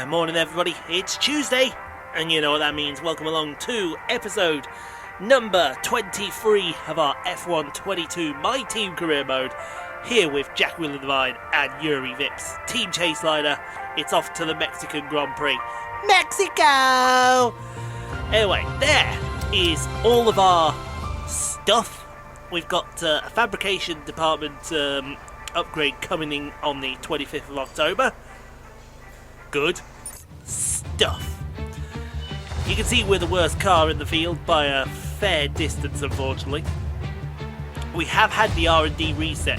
Morning everybody, it's Tuesday, and you know what that means. Welcome along to episode number 23 of our F1 22 My Team Career Mode, here with Jacqueline the Divine and Juri Vips. Team Chaseliner, it's off to the Mexican Grand Prix. Mexico! Anyway, there is all of our stuff. We've got a fabrication department upgrade coming in on the 25th of October. Good stuff. You can see we're the worst car in the field by a fair distance, unfortunately. We have had the R&D reset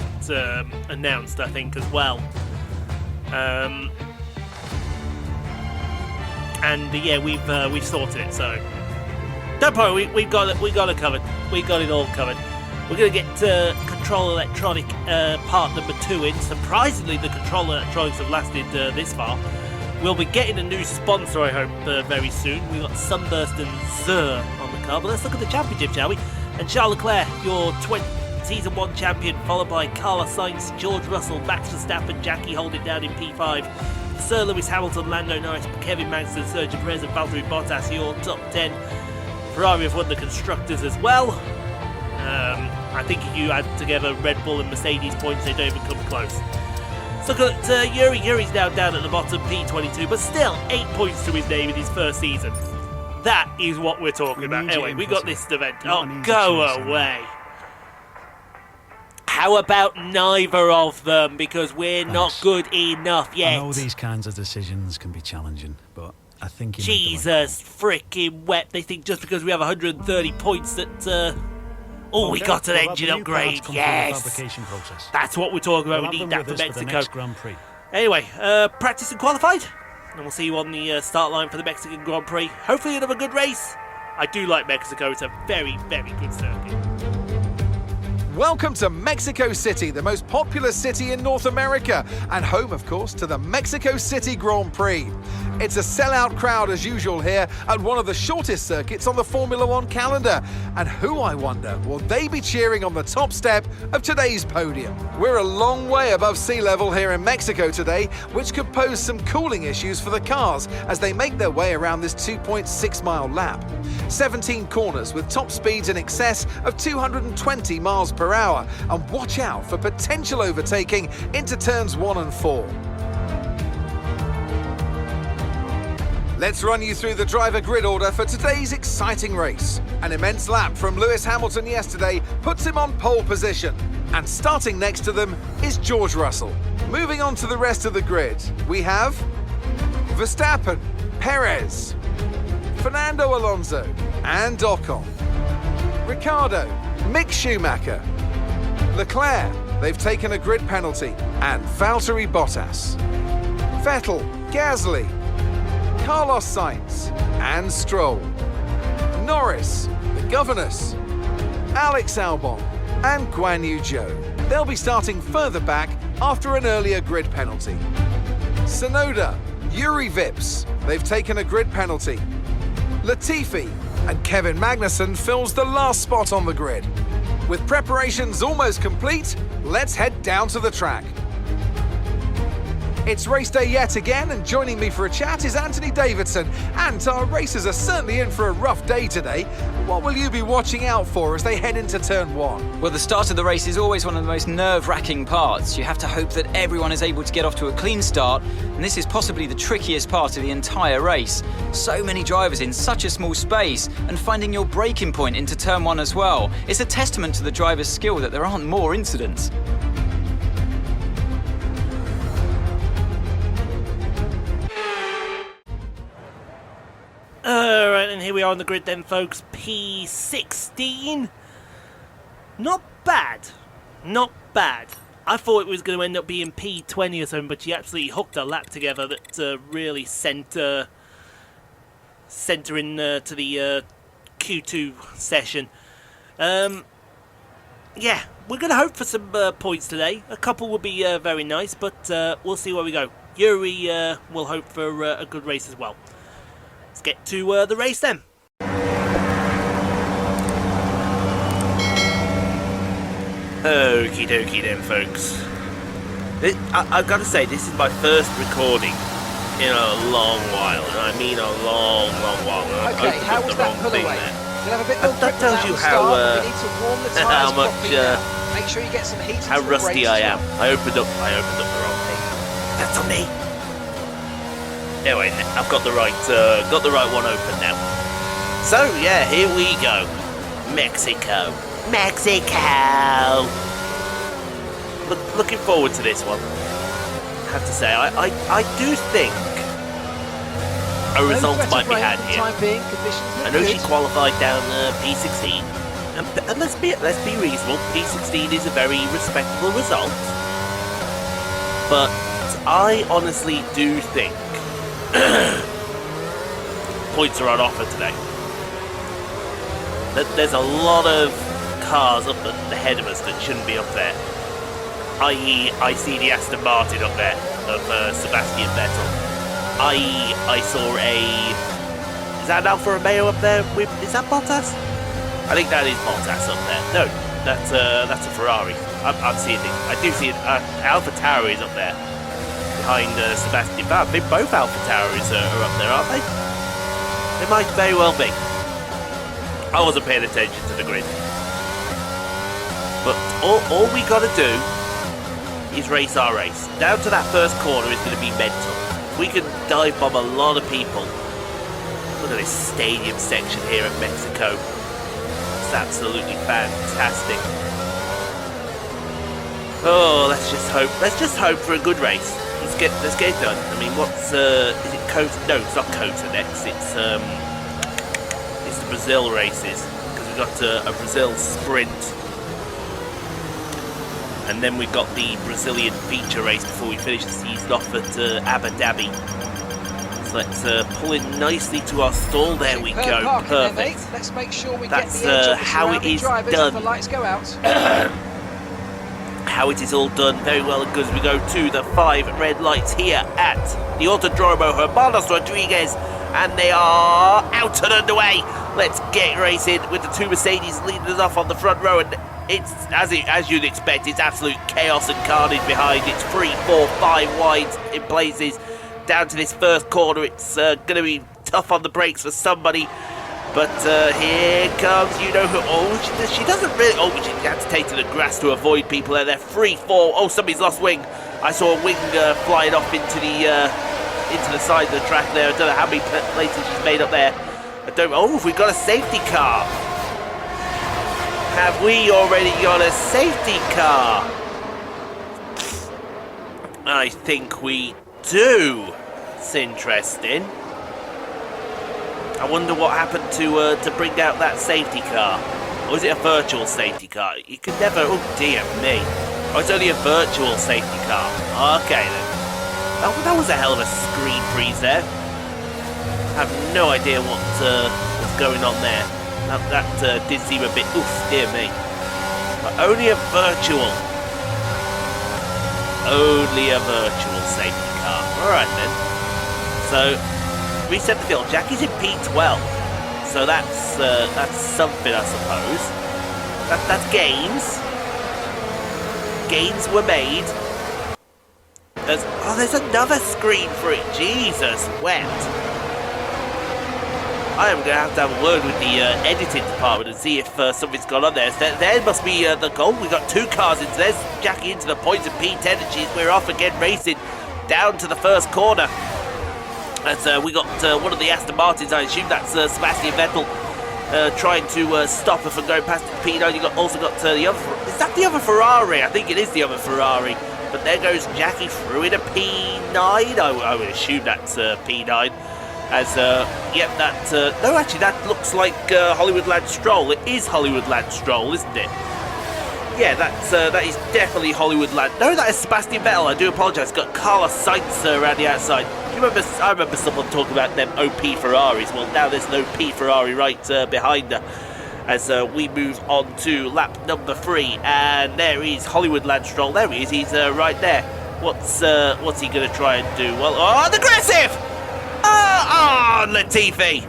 announced, I think, as well. And yeah, we've sorted it. So don't worry, we got it covered. We got it all covered. We're going to get control electronic part number 2 in. Surprisingly, the control electronics have lasted this far. We'll be getting a new sponsor, I hope, very soon. We've got Sunburst and Zur on the car. But let's look at the championship, shall we? And Charles Leclerc, your Season 1 champion, followed by Carlos Sainz, George Russell, Max Verstappen, Jackie holding down in P5. Sir Lewis Hamilton, Lando Norris, Kevin Magnussen, Sergio Perez and Valtteri Bottas, your top 10. Ferrari have won the Constructors as well. I think if you add together Red Bull and Mercedes points, they don't even come close. So look at Juri. Juri's now down at the bottom, P22, but still 8 points to his name in his first season. That is what we're talking about. Anyway, we got this event. Oh, go away. How about neither of them? Because we're not good enough yet. I know these kinds of decisions can be challenging, but I think you Jesus freaking wet. They think just because we have 130 points that... we got an engine upgrade, yes! That's what we're talking about, we need that for Mexico. Grand Prix. Anyway, practice and qualified, and we'll see you on the start line for the Mexican Grand Prix. Hopefully another good race. I do like Mexico, it's a very, very good circuit. Welcome to Mexico City, the most popular city in North America, and home, of course, to the Mexico City Grand Prix. It's a sellout crowd as usual here at one of the shortest circuits on the Formula One calendar. And who, I wonder, will they be cheering on the top step of today's podium? We're a long way above sea level here in Mexico today, which could pose some cooling issues for the cars as they make their way around this 2.6-mile lap. 17 corners with top speeds in excess of 220 miles per hour. And watch out for potential overtaking into turns 1 and 4. Let's run you through the driver grid order for today's exciting race. An immense lap from Lewis Hamilton yesterday puts him on pole position. And starting next to them is George Russell. Moving on to the rest of the grid, we have Verstappen, Perez, Fernando Alonso and Ocon, Ricciardo, Mick Schumacher, Leclerc, they've taken a grid penalty, and Valtteri Bottas, Vettel, Gasly, Carlos Sainz and Stroll, Norris, the Governors, Alex Albon and Guan Yu Zhou. They'll be starting further back after an earlier grid penalty. Tsunoda, Juri Vips, they've taken a grid penalty. Latifi and Kevin Magnussen fills the last spot on the grid. With preparations almost complete, let's head down to the track. It's race day yet again, and joining me for a chat is Anthony Davidson. And our racers are certainly in for a rough day today. What will you be watching out for as they head into turn 1? Well, the start of the race is always one of the most nerve-wracking parts. You have to hope that everyone is able to get off to a clean start, and this is possibly the trickiest part of the entire race. So many drivers in such a small space, and finding your braking point into turn 1 as well. It's a testament to the driver's skill that there aren't more incidents. Alright, and here we are on the grid then, folks. P16. Not bad. Not bad. I thought it was going to end up being P20 or something, but she absolutely hooked a lap together that really sent in to the Q2 session. Yeah, we're going to hope for some points today. A couple would be very nice, but we'll see where we go. Juri will hope for a good race as well. Let's get to the race then. Okie dokie then, folks. I've got to say, this is my first recording in a long while, and I mean a long while. I Okay, opened how up was the that wrong pull thing away? there. You'll have a bit more That grip tells on you the how, start, but you need to warm the tyres how much, properly now. Make sure you get some heat into How the rusty brakes I as am. well. I opened up the wrong thing. That's on me. Anyway, I've got the right one open now. So yeah, here we go. Mexico. Looking forward to this one. I have to say, I do think a result might be had here. I know she qualified down P16, and let's be reasonable. P16 is a very respectable result, but I honestly do think points are on offer today. There's a lot of cars up ahead of us that shouldn't be up there. I.e., I see the Aston Martin up there of Sebastian Vettel. I saw is that an Alfa Romeo up there? Is that Bottas? I think that is Bottas up there. No, that's a Ferrari. I'm seeing it. I do see it. Alpha Tauri is up there behind Sebastian Vettel. I think both Alpha Tauris are up there, aren't they? They might very well be. I wasn't paying attention to the grid. But all we got to do is race our race. Down to that first corner is going to be mental. We can dive bomb a lot of people. Look at this stadium section here at Mexico. It's absolutely fantastic. Oh, let's just hope for a good race. Let's get it done. I mean, what's is it COTA? No, it's not COTA next. It's the Brazil races, because we've got a Brazil sprint. And then we've got the Brazilian feature race before we finish the season off at Abu Dhabi. So let's pull in nicely to our stall. There we go. Perfect. Let's make sure we That's get the edge of the how it is drivers done. if the lights go out. How it is all done very well and good as we go to the 5 red lights here at the Autodromo Hermanos Rodriguez. And they are out and underway. Let's get racing with the 2 Mercedes leading us off on the front row. And it's, as you'd expect, it's absolute chaos and carnage behind. It's 3, 4, 5 wides in places. Down to this first corner, it's going to be tough on the brakes for somebody. But here comes, you know who. Oh, she doesn't really. Oh, she had to take to the grass to avoid people. They're 3, 4. Oh, somebody's lost wing. I saw a wing flying off into the side of the track there. I don't know how many places she's made up there. I don't. Oh, we've got a safety car. Have we already got a safety car? I think we do. It's interesting. I wonder what happened to bring out that safety car. Or is it a virtual safety car? You could never. Oh dear me. Oh, it's only a virtual safety car. Okay then. Oh, that was a hell of a screen freeze there. I have no idea what's going on there. That did seem a bit oof, dear me. But only a virtual safety car. Alright then. So, reset the field. Jackie's in P12. So that's something, I suppose. That's gains. Gains were made. There's another screen for it. Jesus wept. I am going to have a word with the editing department and see if something's gone on there. There must be the goal. We've got 2 cars into. There's Jackie into the points of P10, and we're off again racing down to the first corner. As we got one of the Aston Martins, I assume that's Sebastian Vettel, trying to stop her from going past the P9. You also got the other. Is that the other Ferrari? I think it is the other Ferrari. But there goes Jackie through in a P9. I would assume that's P9. As yep, that no, actually that looks like Hollywood Lance Stroll. It is Hollywood Lance Stroll, isn't it? Yeah, that is definitely Hollywood Lance. No, that is Sebastian Vettel. I do apologise. Got Carlos Sainz around the outside. Do you remember? I remember someone talking about them OP Ferraris. Well, now there's an OP Ferrari right behind her. As we move on to lap number 3, and there is Hollywood Lance Stroll. There he is. He's right there. What's he going to try and do? Well, oh, aggressive! Oh, Latifi!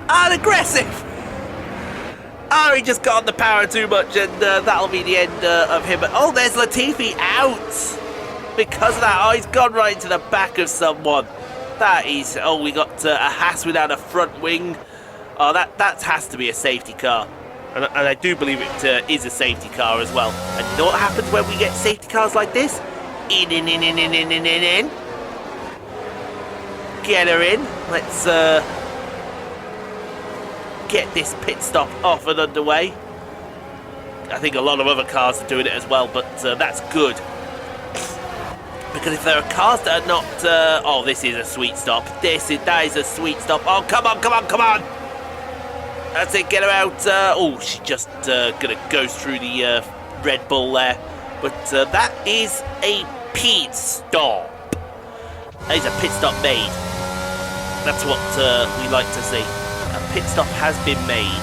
Aggressive! Oh, he just got on the power too much, and that'll be the end of him. Oh, there's Latifi out! because of that. Oh, he's gone right into the back of someone. That is... Oh, we got a Haas without a front wing. Oh, that has to be a safety car. And I do believe it is a safety car as well. And you know what happens when we get safety cars like this? In. Get her in. Let's get this pit stop off and underway. I think a lot of other cars are doing it as well, but that's good. Because if there are cars that are not... oh, this is a sweet stop. That is a sweet stop. Oh, come on. That's it, get her out. Oh, she's just going to go through the Red Bull there. But that is a pit stop. That is a pit stop made. That's what we like to see. A pit stop has been made.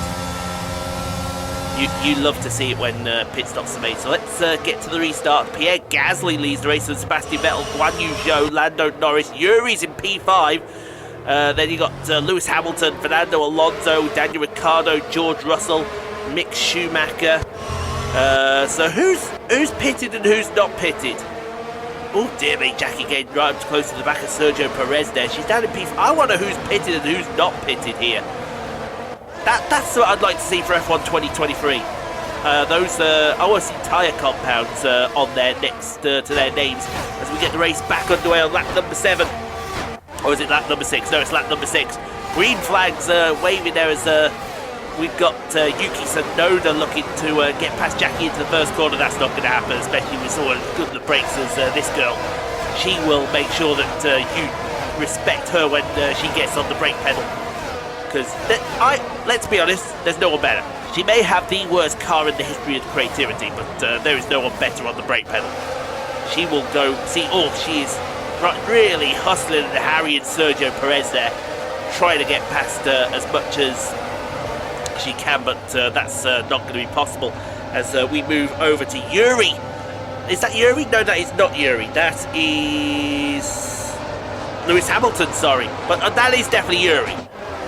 You love to see it when pit stops are made. So let's get to the restart. Pierre Gasly leads the race with Sebastian Vettel, Guan Yu Zhou, Lando Norris, Juri's in P5. Then you got Lewis Hamilton, Fernando Alonso, Daniel Ricciardo, George Russell, Mick Schumacher. So who's pitted and who's not pitted? Oh dear me, Jackie getting right up close to the back of Sergio Perez there. She's down in P5. I wonder who's pitted and who's not pitted here. That's what I'd like to see for F1 2023. I want to see tyre compounds on there next to their names as we get the race back underway on lap number 7. Or is it lap number 6? No, it's lap number 6. Green flags waving there as we've got Yuki Tsunoda looking to get past Jackie into the first corner. That's not going to happen, especially with someone as good at the brakes as this girl. She will make sure that you respect her when she gets on the brake pedal. Because, let's be honest, there's no one better. She may have the worst car in the history of creativity, but there is no one better on the brake pedal. She will go, see, oh, she is really hustling and harrying Sergio Perez there, trying to get past as much as she can, but that's not going to be possible as we move over to Juri. Is that Juri? No, that is not Juri. That is Lewis Hamilton, sorry. But that is definitely Juri.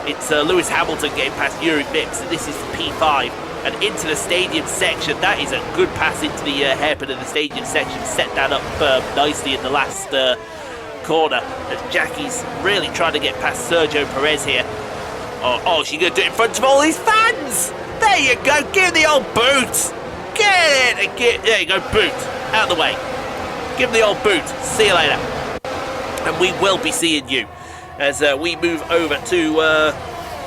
It's Lewis Hamilton getting past Juri Vips, and this is P5 and into the stadium section. That is a good pass into the hairpin of the stadium section. Set that up nicely in the last corner. And Jackie's really trying to get past Sergio Perez here. Oh, she's going to do it in front of all these fans. There you go. Give the old boot. Get it. There you go, boot. Out of the way. Give him the old boot. See you later. And we will be seeing you. As we move over to,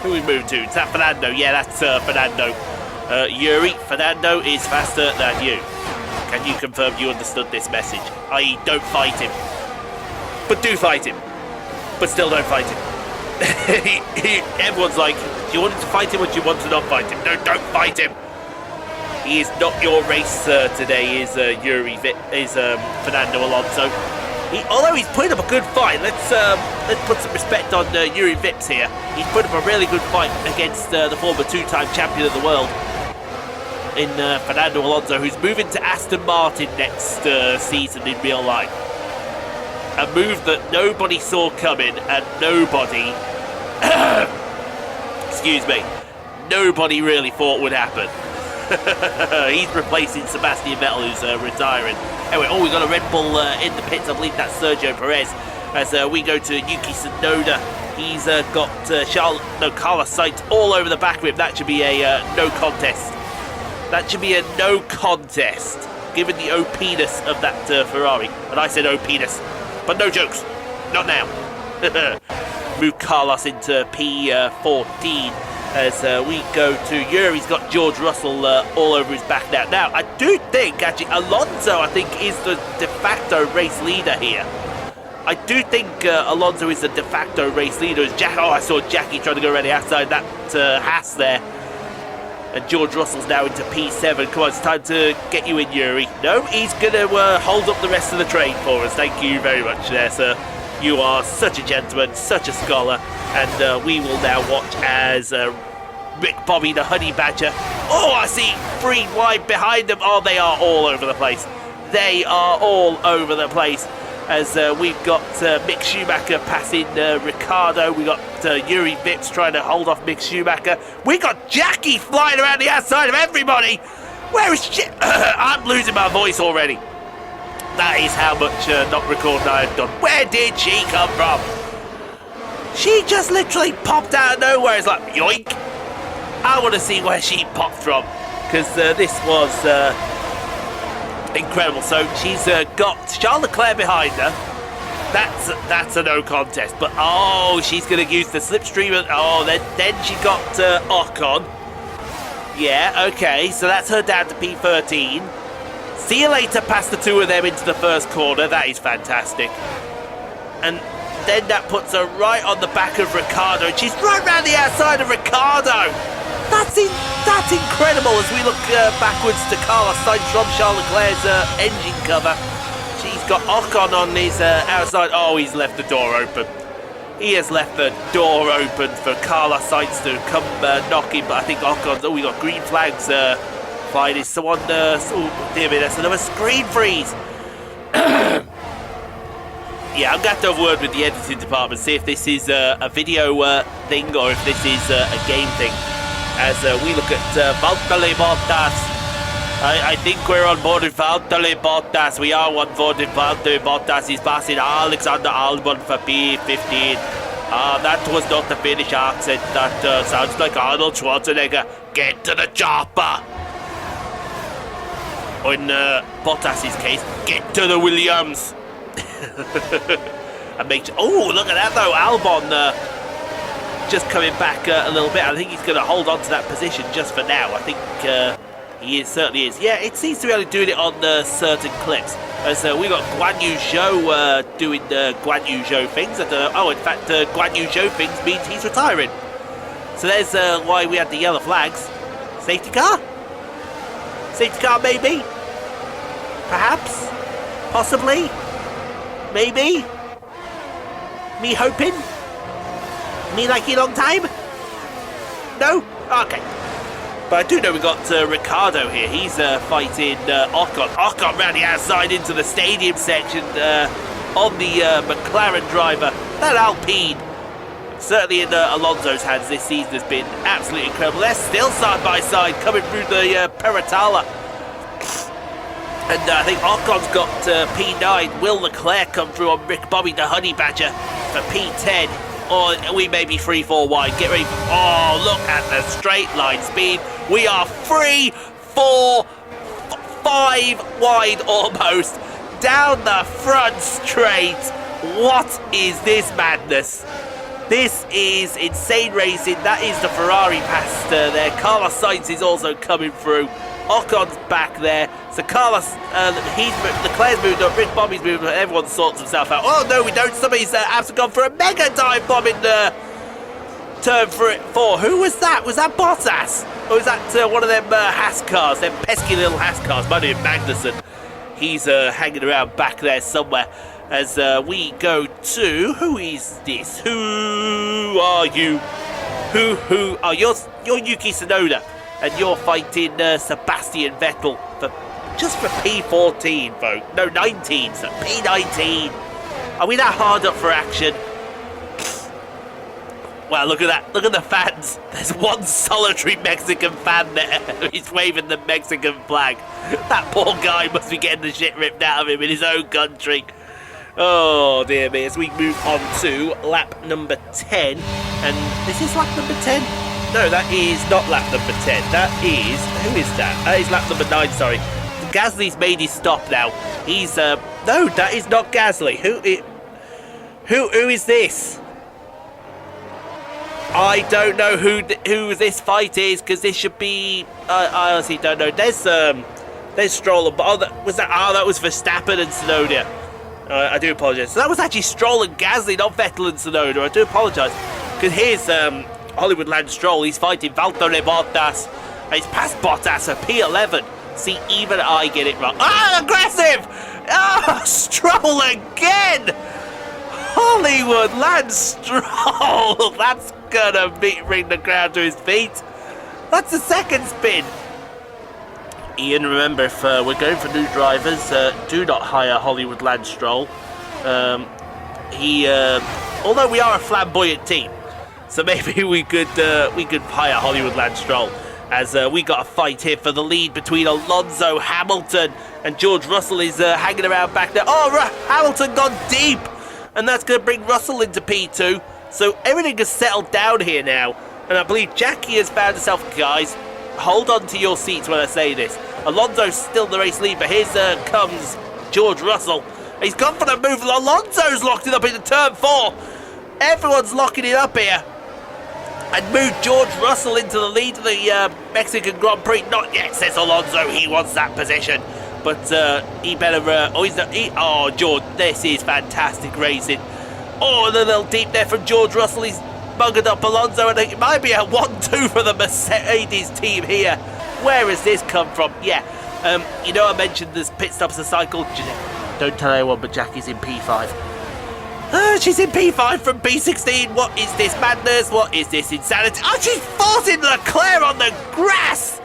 who we move to? Is that Fernando? Yeah, that's Fernando. Juri, Fernando is faster than you. Can you confirm you understood this message? I.e., don't fight him. But do fight him. But still don't fight him. Everyone's like, do you want to fight him or do you want to not fight him? No, don't fight him. He is not your race today, is Fernando Alonso. Although he's putting up a good fight, let's put some respect on Juri Vips here. He's put up a really good fight against the former two-time champion of the world in Fernando Alonso, who's moving to Aston Martin next season in real life. A move that nobody saw coming and nobody, excuse me, nobody really thought would happen. He's replacing Sebastian Vettel, who's retiring. Anyway, we got a Red Bull in the pits. I believe that's Sergio Perez. As we go to Yuki Tsunoda, he's got Carlos Sainz all over the back of him. That should be a no contest. That should be a no contest, given the OP-ness of that Ferrari. And I said OP-ness, but no jokes, not now. Move Carlos into P14. As we go to Juri's got George Russell all over his back now. Now, I do think, actually, Alonso, I think, is the de facto race leader here. I do think Alonso is the de facto race leader. I saw Jackie trying to go around the outside that Haas there. And George Russell's now into P7. Come on, it's time to get you in, Juri. No, he's going to hold up the rest of the train for us. Thank you very much there, sir. You are such a gentleman, such a scholar. And we will now watch as Rick Bobby, the Honey Badger. Oh, I see 3 wide behind them. Oh, they are all over the place. They are all over the place. As we've got Mick Schumacher passing Ricciardo. We got Juri Vips trying to hold off Mick Schumacher. We got Jackie flying around the outside of everybody. Where is she? I'm losing my voice already. That is how much not recording I have done. Where did she come from? She just literally popped out of nowhere. It's like, yoink. I want to see where she popped from, because this was incredible. So she's got Charles Leclerc behind her. That's a no contest. But oh, she's going to use the slipstream. Oh, then she got Ocon. Yeah, okay. So that's her down to P13. See you later. Past the two of them into the first corner. That is fantastic. And then that puts her right on the back of Ricciardo. And she's right round the outside of Ricciardo. That's incredible as we look backwards to Carlos Sainz from Charles Leclerc's engine cover. She's got Ocon on his outside. Oh, he's left the door open. He has left the door open for Carlos Sainz to come knock him. But I think Ocon's... Oh, we got green flags flying. Is someone... oh, dear me, that's another screen freeze. Yeah, I'm going to have to have a word with the editing department, see if this is a video thing or if this is a game thing. As we look at Valtteri Bottas. I think we're on board with Valtteri Bottas. We are on board with Valtteri Bottas. He's passing Alexander Albon for P15. That was not the Finnish accent. That sounds like Arnold Schwarzenegger. Get to the chopper. Or in Bottas's case, get to the Williams. And make sure... Oh, look at that though. Albon just coming back a little bit. I think he's going to hold on to that position just for now. I think he certainly is. Yeah, it seems to be only doing it on certain clips. So we got Guan Yu Zhou doing Guan Yu Zhou things. I don't know. Oh, in fact, Guan Yu Zhou things means he's retiring. So there's why we had the yellow flags. Safety car? Safety car, maybe? Perhaps? Possibly? Maybe? Me hoping? Me liking long time? No? Okay. But I do know we got Ricciardo here. He's fighting Ocon. Ocon round the outside into the stadium section on the McLaren driver. That Alpine, certainly in Alonso's hands this season, has been absolutely incredible. They're still side by side coming through the Peratala. And I think Ocon's got P9. Will Leclerc come through on Rick Bobby the Honey Badger for P10? Or we may be 3-4 wide. Get ready for... Oh, look at the straight line speed. We are 3, 4, 5 wide almost. Down the front straight. What is this madness? This is insane racing. That is the Ferrari past there. Carlos Sainz is also coming through. Ocon's back there. So Carlos, Leclerc's moved up, Rick Bobby's moved up, everyone sorts himself out. Oh no, we don't. Somebody's absolutely gone for a mega dive bomb in turn 4. Who was that? Was that Bottas? Or was that one of them Haas cars, them pesky little Haas cars? Might have been Magnussen. He's hanging around back there somewhere. As we go to... Who is this? Who are you? Who are you? You're Yuki Tsunoda. And you're fighting Sebastian Vettel for just for P14, folks. No, 19, so P19. Are we that hard up for action? Wow, look at that. Look at the fans. There's one solitary Mexican fan there. He's waving the Mexican flag. That poor guy must be getting the shit ripped out of him in his own country. Oh, dear me. As we move on to lap number 10. And this is lap number 10? No, that is not lap number 10. That is... Who is that? That is lap number 9, sorry. Gasly's made his stop now. He's... No, that is not Gasly. Who is this? I don't know who this fight is, because this should be... I honestly don't know. There's Stroll and... Oh, that was Verstappen and Tsunoda. I do apologise. So that was actually Stroll and Gasly, not Vettel and Tsunoda. I do apologise. Because here's Hollywood Lance Stroll. He's fighting Valtteri Bottas. And he's past Bottas at P11. See, even I get it wrong. Ah, aggressive! Ah, Stroll again! Hollywood Lance Stroll! That's gonna bring the crowd to his feet. That's the second spin. Ian, remember, if we're going for new drivers, do not hire Hollywood Lance Stroll. Although we are a flamboyant team, so maybe we could hire Hollywood Lance Stroll. as we got a fight here for the lead between Alonso, Hamilton, and George Russell is hanging around back there. Oh, Hamilton gone deep, and that's going to bring Russell into P2. So everything has settled down here now, and I believe Jackie has found herself. Guys, hold on to your seats when I say this. Alonso's still the race lead, but here comes George Russell. He's gone for the move. Alonso's locked it up into turn 4. Everyone's locking it up here. And moved George Russell into the lead of the Mexican Grand Prix. Not yet, says Alonso. He wants that position. But he better... George, this is fantastic racing. Oh, and a little deep there from George Russell. He's buggered up Alonso. And it might be a 1-2 for the Mercedes team here. Where has this come from? Yeah. I mentioned this pit stops a cycle. Don't tell anyone, but Jackie's in P5. She's in P5 from P16. What is this madness? What is this insanity? Oh, she's forcing Leclerc on the grass.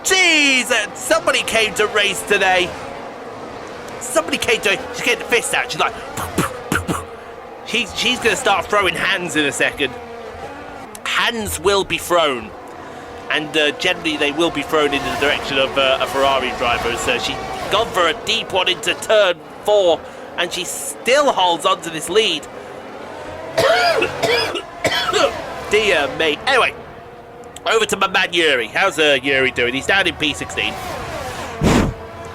Jeez, somebody came to race today. She came to fist out. She's like, she's going to start throwing hands in a second. Hands will be thrown. And generally they will be thrown into the direction of a Ferrari driver. So she's gone for a deep one into turn 4. And she still holds on to this lead. Dear me. Anyway, over to my man Juri. How's Juri doing? He's down in P16.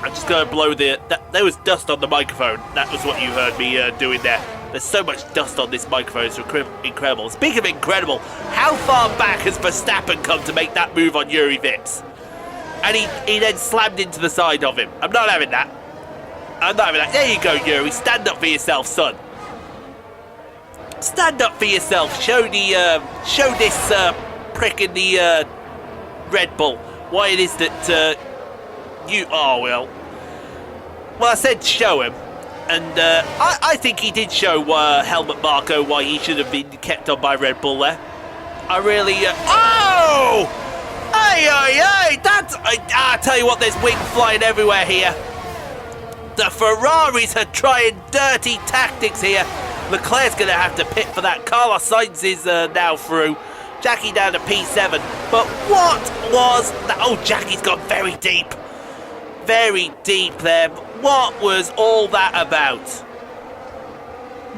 I'm just going to blow there was dust on the microphone. That was what you heard me doing there. There's so much dust on this microphone. It's incredible. Speaking of incredible, how far back has Verstappen come to make that move on Juri Vips? And he then slammed into the side of him. I'm not having that. There you go, Juri. Stand up for yourself, son. Stand up for yourself. Show this prick in the Red Bull why it is that you. Oh well. Well, I said show him, and I think he did show Helmut Marko why he should have been kept on by Red Bull there. I really. Oh! Hey! I tell you what, there's wing flying everywhere here. The Ferraris are trying dirty tactics here. Leclerc's going to have to pit for that. Carlos Sainz is now through. Jackie down to P7. But what was that? Oh, Jackie's gone very deep. Very deep there. What was all that about?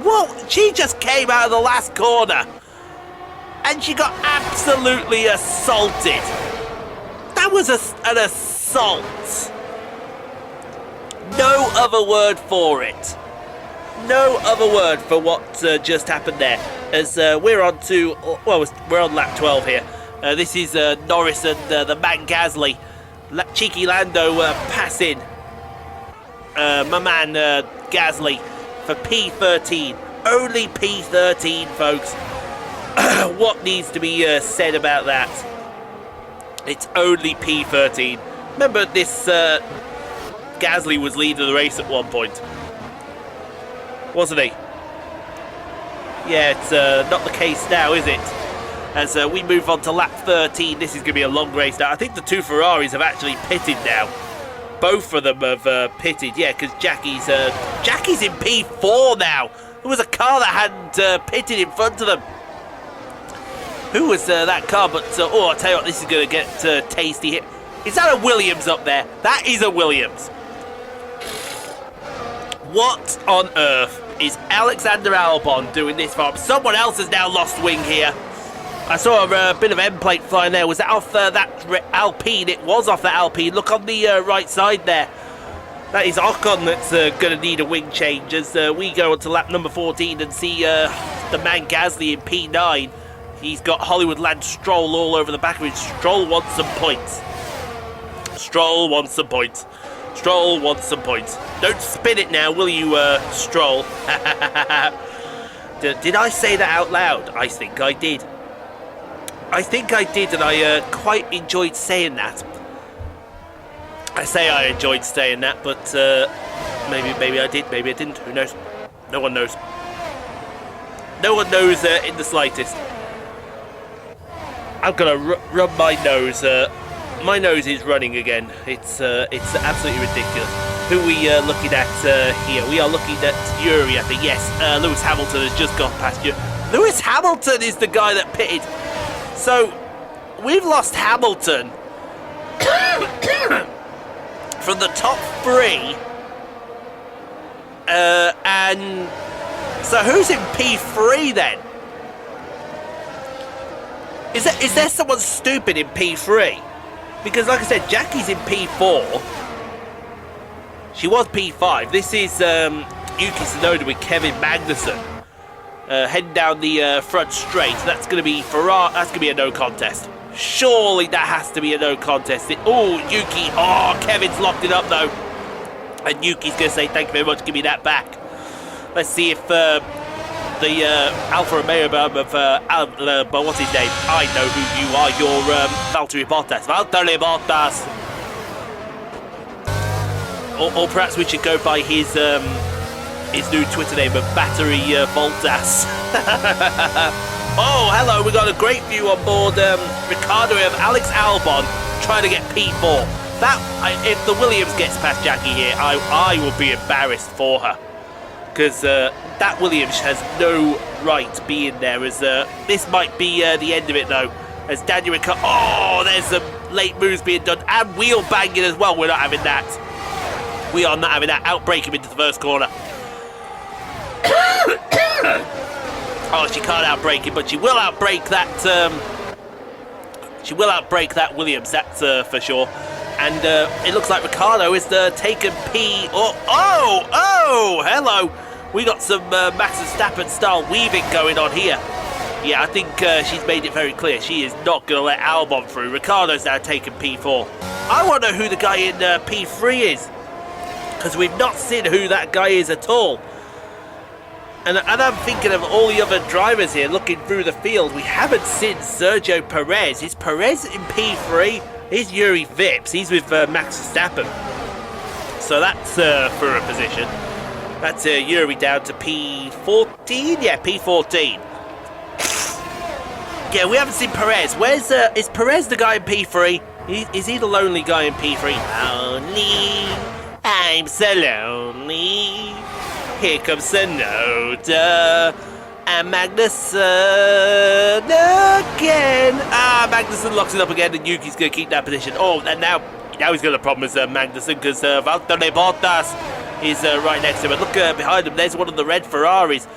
What? She just came out of the last corner. And she got absolutely assaulted. That was an assault. No other word for it. No other word for what just happened there. As we're on to, we're on lap 12 here. This is Norris and the man Gasly. Cheeky Lando passing my man Gasly for P13. Only P13, folks. What needs to be said about that? It's only P13. Remember this... Gasly was leading the race at one point, wasn't he? Yeah, it's not the case now, is it? As we move on to lap 13, this is going to be a long race now. I think the two Ferraris have actually pitted now. Both of them have pitted, yeah, because Jackie's in P4 now. There was a car that hadn't pitted in front of them. Who was that car? But, I'll tell you what, this is going to get tasty here. Is that a Williams up there? That is a Williams. What on earth is Alexander Albon doing this for? Someone else has now lost wing here. I saw a bit of end plate flying there. Was that off that Alpine? It was off that Alpine. Look on the right side there. That is Ocon that's going to need a wing change as we go on to lap number 14 and see the man Gasly in P9. He's got Hollywoodland Stroll all over the back of him. Stroll wants some points. Stroll wants some points. Stroll wants some points. Don't spin it now, will you, Stroll? Did I say that out loud? I think I did. I think I did, and I quite enjoyed saying that. I say I enjoyed saying that, but maybe I did, maybe I didn't. Who knows? No one knows. No one knows in the slightest. I'm gonna rub my nose. My nose is running again. It's absolutely ridiculous. Who are we looking at here? We are looking at Juri, I think. Yes, Lewis Hamilton has just gone past you. Lewis Hamilton is the guy that pitted. So, Hamilton from the top 3. And so who's in P3 then? Is there someone stupid in P3? Because like I said, Jackie's in P4. She was P5. This is Yuki Tsunoda with Kevin Magnussen heading down the front straight. That's going to be Ferrari. That's going to be a no contest. Surely that has to be a no contest. Oh, Yuki. Oh, Kevin's locked it up though. And Yuki's going to say, thank you very much, give me that back. Let's see if the Alfa Romeo but what's his name? I know who you are. You're Valtteri Bottas. Valtteri Bottas. Or perhaps we should go by his new Twitter name of Battery Voltas. Oh, hello. We got a great view on board Ricciardo of Alex Albon trying to get P4. If the Williams gets past Jackie here, I will be embarrassed for her. Because that Williams has no right being there. As this might be the end of it, though. As Daniel Ricciardo... Oh, there's some late moves being done. And wheel banging as well. We're not having that. We are not having that. Outbrake him into the first corner. Oh, she can't outbrake him, but she will outbrake that... she will outbrake that Williams, that's for sure. And it looks like Ricciardo is taken P... Oh, hello. We got some Max Verstappen style weaving going on here. Yeah, I think she's made it very clear. She is not going to let Albon through. Ricciardo's now taking P4. I want to know who the guy in P3 is. Because we've not seen who that guy is at all. And I'm thinking of all the other drivers here looking through the field. We haven't seen Sergio Perez. Is Perez in P3? Here's Juri Vips. He's with Max Verstappen. So that's for a position. That's Juri down to P14? Yeah, P14. Yeah, we haven't seen Perez. Is Perez the guy in P3? Is he the lonely guy in P3? Lonely, I'm so lonely. Here comes Tsunoda and Magnussen again. Magnussen locks it up again, and Yuki's going to keep that position. Oh, and now he's got a problem with Magnussen because Valtteri Bottas is right next to him. And look behind him, there's one of the red Ferraris.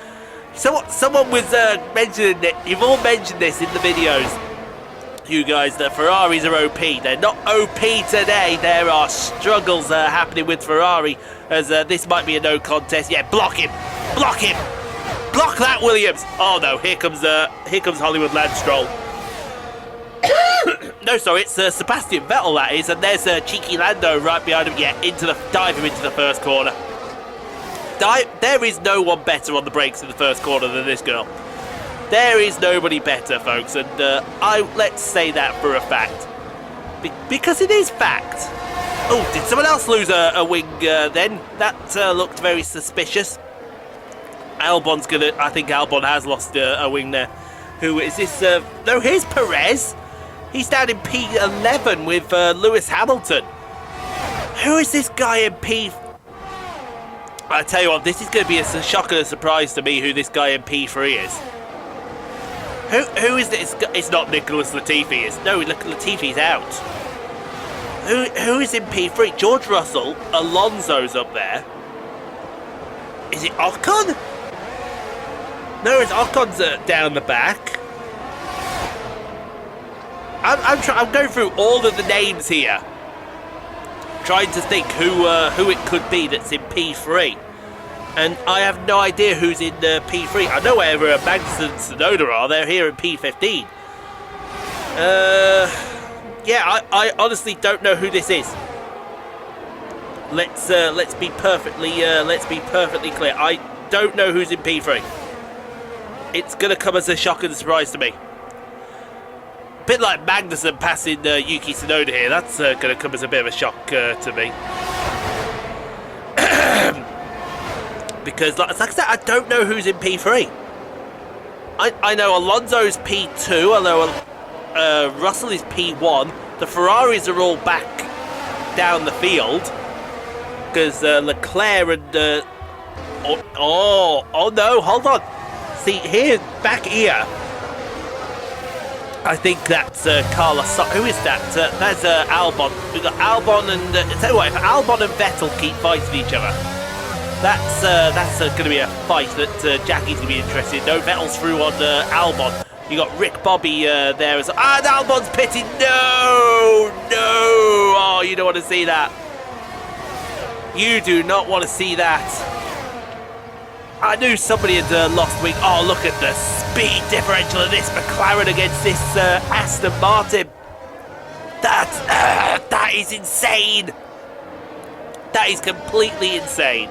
Someone was mentioning it. You've all mentioned this in the videos. You guys, the Ferraris are OP. They're not OP today. There are struggles happening with Ferrari, as this might be a no contest. Yeah, block him, block him, block that Williams. Oh no, here comes Hollywood Lance Stroll. No, sorry, it's Sebastian Vettel that is, and there's cheeky Lando right behind him. Yeah, dive him into the first corner. There is no one better on the brakes in the first corner than this girl. There is nobody better, folks, and let's say that for a fact. Because it is fact. Oh, did someone else lose a wing then? That looked very suspicious. I think Albon has lost a wing there. Who is this? No, here's Perez. He's down in P11 with Lewis Hamilton. Who is this guy in P... I tell you what, this is going to be a shock and a surprise to me who this guy in P3 is. Who is this? It's not Nicholas Latifi. No, Latifi's out. Who is in P3? George Russell. Alonso's up there. Is it Ocon? No, it's Ocon's down the back. I'm going through all of the names here, trying to think who it could be that's in P3. And I have no idea who's in P3. I know where Magnussen and Tsunoda are. They're here in P15. Yeah, I honestly don't know who this is. Let's be perfectly clear. I don't know who's in P3. It's gonna come as a shock and a surprise to me. A bit like Magnussen passing Yuki Tsunoda here. That's gonna come as a bit of a shock to me. Because, like I said, I don't know who's in P3. I know Alonso's P2, I know Russell is P1. The Ferraris are all back down the field. Because Leclerc and... oh no, hold on. See, back here, I think that's Carlos. Who is that? That's Albon. We've got Albon and... tell you what, if Albon and Vettel keep fighting each other, that's going to be a fight that Jackie's going to be interested in. No, Vettel's through on Albon. You got Rick Bobby there as... and Albon's pitting. No! No! Oh, you don't want to see that. You do not want to see that. I knew somebody had lost wing. Oh, look at the speed differential of this McLaren against this Aston Martin. That is insane. That is completely insane.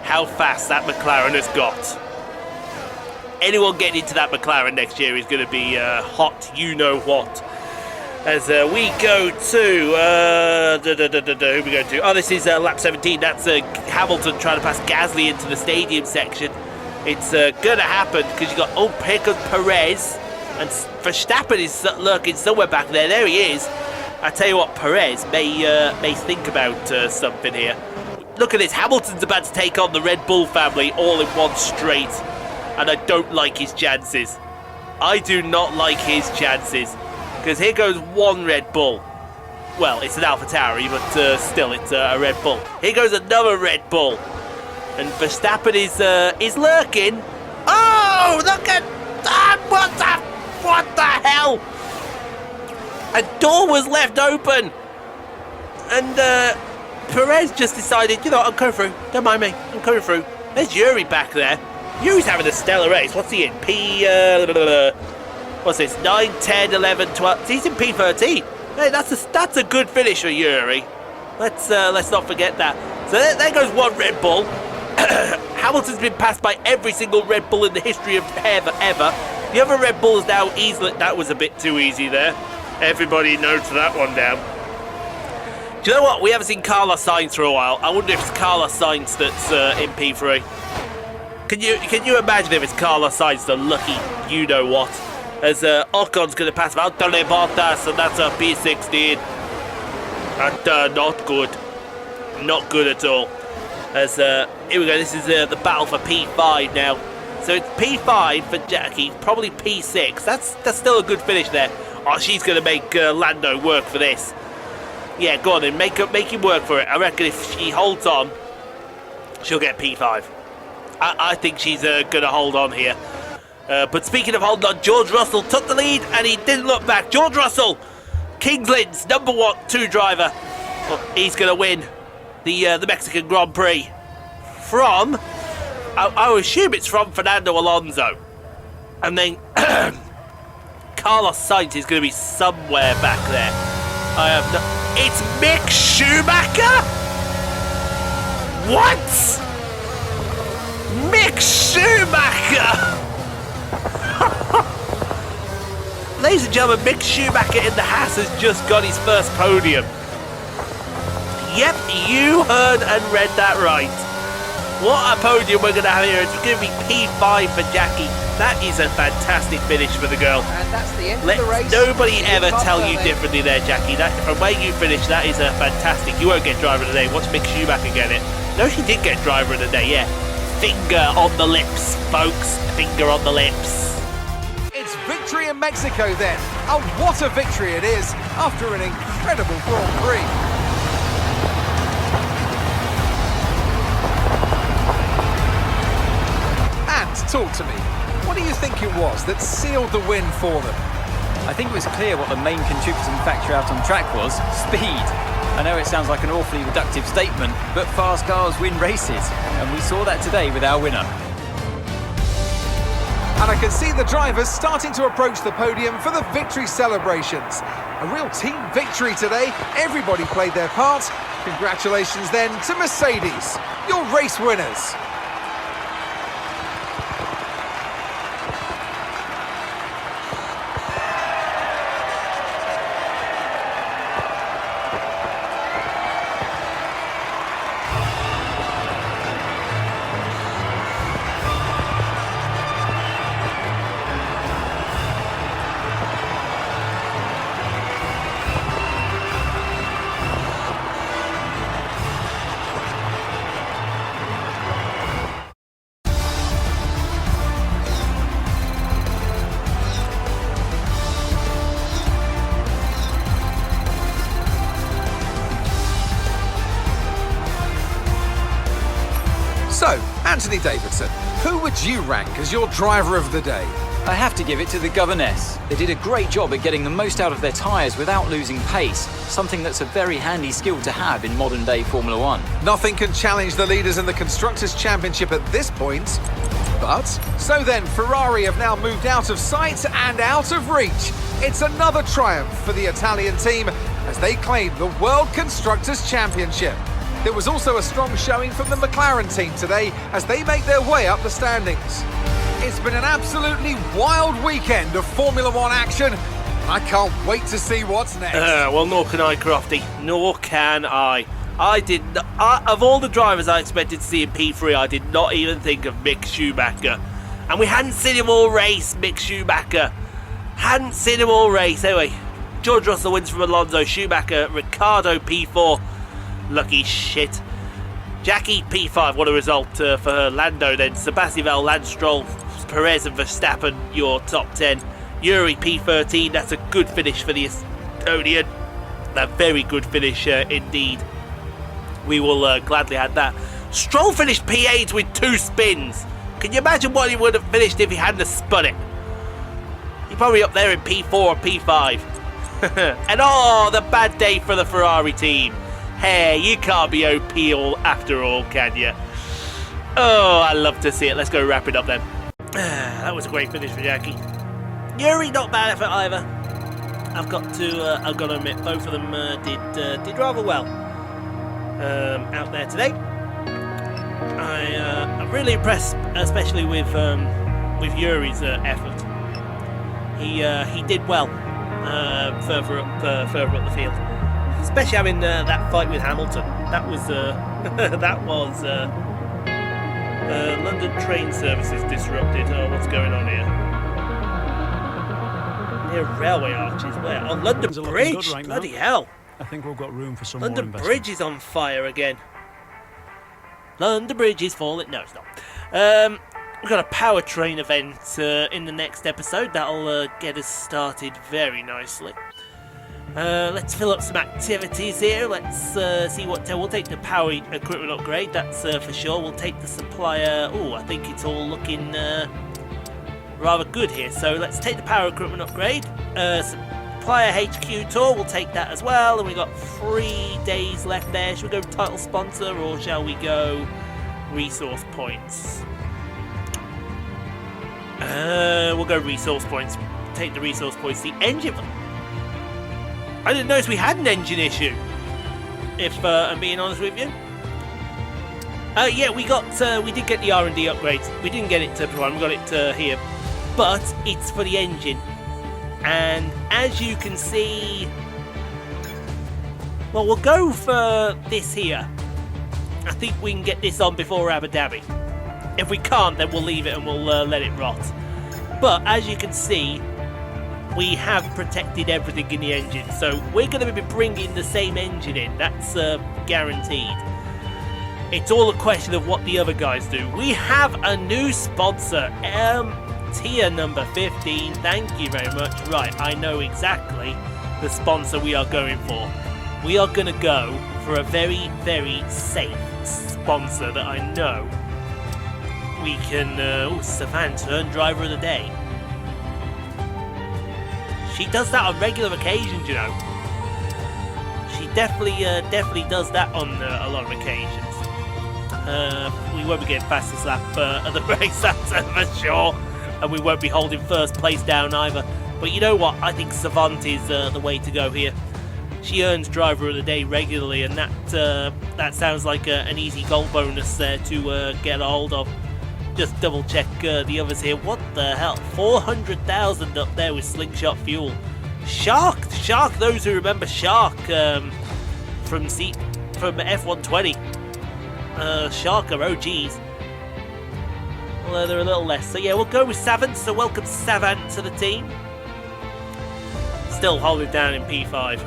How fast that McLaren has got. Anyone getting into that McLaren next year is going to be hot, you know what. As we go to... who we go to? Oh, this is lap 17. That's Hamilton trying to pass Gasly into the stadium section. It's going to happen because you got... oh, here comes Perez. And Verstappen is lurking somewhere back there. There he is. I tell you what, Perez may think about something here. Look at this. Hamilton's about to take on the Red Bull family all in one straight. And I don't like his chances. I do not like his chances. Because here goes one Red Bull. Well, it's an AlphaTauri, but still, it's a Red Bull. Here goes another Red Bull. And Verstappen is lurking. Oh, look at that! What the hell? A door was left open. And Perez just decided, you know what, I'm coming through. Don't mind me, I'm coming through. There's Juri back there. Juri's having a stellar race. What's he in? What's this? 9, 10, 11, 12. He's in P13. Hey, that's a good finish for Juri. Let's not forget that. So there goes one Red Bull. Hamilton's been passed by every single Red Bull in the history of ever. The other Red Bull is now easily... that was a bit too easy there. Everybody notes that one down. Do you know what? We haven't seen Carlos Sainz for a while. I wonder if it's Carlos Sainz that's in P3. Can you imagine if it's Carlos Sainz, the lucky you-know-what? As Ocon's going to pass Valtteri Bottas, and that's a P16. And not good. Not good at all. As here we go, this is the battle for P5 now. So it's P5 for Jackie, probably P6. That's still a good finish there. Oh, she's going to make Lando work for this. Yeah, go on then, make him work for it. I reckon if she holds on, she'll get P5. I think she's going to hold on here. But speaking of holding on, George Russell took the lead and he didn't look back. George Russell, Kings Lynn's number 2 driver. Well, he's going to win the Mexican Grand Prix from, I assume it's from Fernando Alonso. And then Carlos Sainz is going to be somewhere back there. I have no... It's Mick Schumacher? What? Mick Schumacher! Ladies and gentlemen, Mick Schumacher in the Haas has just got his first podium. Yep, you heard and read that right. What a podium we're going to have here. It's going to be P5 for Jackie. That is a fantastic finish for the girl. And that's the end of the race. Nobody ever tell you differently there, Jackie. That, from where you finished, that is a fantastic. You won't get driver of the day. Watch Mick Schumacher get it. No, she did get driver of the day, yeah. Finger on the lips, folks. Finger on the lips. It's victory in Mexico then. Oh, what a victory it is after an incredible Grand Prix. And talk to me. What do you think it was that sealed the win for them? I think it was clear what the main contributing factor out on track was: speed. I know it sounds like an awfully reductive statement, but fast cars win races, and we saw that today with our winner. And I can see the drivers starting to approach the podium for the victory celebrations. A real team victory today. Everybody played their part. Congratulations then to Mercedes, your race winners. Anthony Davidson, who would you rank as your driver of the day? I have to give it to the governess. They did a great job at getting the most out of their tyres without losing pace, something that's a very handy skill to have in modern-day Formula One. Nothing can challenge the leaders in the Constructors' Championship at this point. But, so then, Ferrari have now moved out of sight and out of reach. It's another triumph for the Italian team as they claim the World Constructors' Championship. There was also a strong showing from the McLaren team today as they make their way up the standings. It's been an absolutely wild weekend of Formula One action. I can't wait to see what's next. Well, nor can I, Crofty. Nor can I. Of all the drivers I expected to see in P3, I did not even think of Mick Schumacher. And we hadn't seen him all race, Mick Schumacher. Hadn't seen him all race. Anyway, George Russell wins from Alonso, Schumacher, Ricciardo P4. Lucky shit. Jackie P5, what a result for her. Lando then, Sebastian Vettel, Lance Stroll, Perez and Verstappen, your top 10. Juri P13, that's a good finish for the Estonian. A very good finish indeed. We will gladly add that. Stroll finished P8 with 2 spins. Can you imagine what he would have finished if he hadn't spun it? He's probably up there in P4 or P5. And the bad day for the Ferrari team. Hey, you can't be OP all after all, can you? Oh, I love to see it. Let's go wrap it up then. That was a great finish for Jackie. Juri, not bad effort either. I've got to admit, both of them did rather well out there today. I'm really impressed, especially with Yuri's effort. He did well further up the field, especially having that fight with Hamilton. That was London train services disrupted. Oh, what's going on here? Near railway arches. Where? On London Bridge. Right Bloody now. hell! I think we've got room for some London more Bridge is on fire again. London Bridge is falling. No, it's not. We've got a powertrain event in the next episode. That'll get us started very nicely. Let's fill up some activities here. Let's see what we'll take. The power equipment upgrade, that's for sure. We'll take the supplier. Oh, I think it's all looking rather good here. So let's take the power equipment upgrade. Supplier HQ tour, we'll take that as well. And we've got 3 days left there. Should we go title sponsor or shall we go resource points? We'll go resource points. Take the resource points. The engine. I didn't notice we had an engine issue, if I'm being honest with you. Yeah, we did get the R&D upgrades. We didn't get it to Prime, we got it here. But it's for the engine. And as you can see, well, we'll go for this here. I think we can get this on before Abu Dhabi. If we can't, then we'll leave it and we'll let it rot. But as you can see, we have protected everything in the engine, so we're going to be bringing the same engine in. That's guaranteed. It's all a question of what the other guys do. We have a new sponsor, tier number 15. Thank you very much. Right, I know exactly the sponsor we are going for. We are going to go for a very, very safe sponsor that I know we can... Savannah, turn driver of the day. She does that on regular occasions, you know. She definitely does that on a lot of occasions. We won't be getting fastest lap of the race, that's for sure. And we won't be holding first place down either. But you know what? I think Savant is the way to go here. She earns driver of the day regularly, and that sounds like an easy goal bonus there to get a hold of. Just double check the others here. What the hell? 400,000 up there with Slingshot Fuel. Shark, those who remember Shark from F120. Shark are OGs. Although they're a little less. So yeah, we'll go with Savant. So welcome Savant to the team. Still holding down in P5.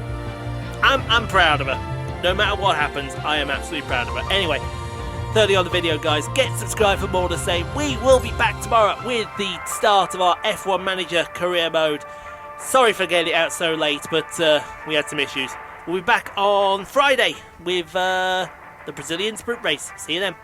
I'm proud of her. No matter what happens, I am absolutely proud of her. Anyway, 30 on the video, guys. Get subscribed for more of the same. We will be back tomorrow with the start of our F1 Manager career mode. Sorry for getting it out so late, but we had some issues. We'll be back on Friday with the Brazilian sprint race. See you then.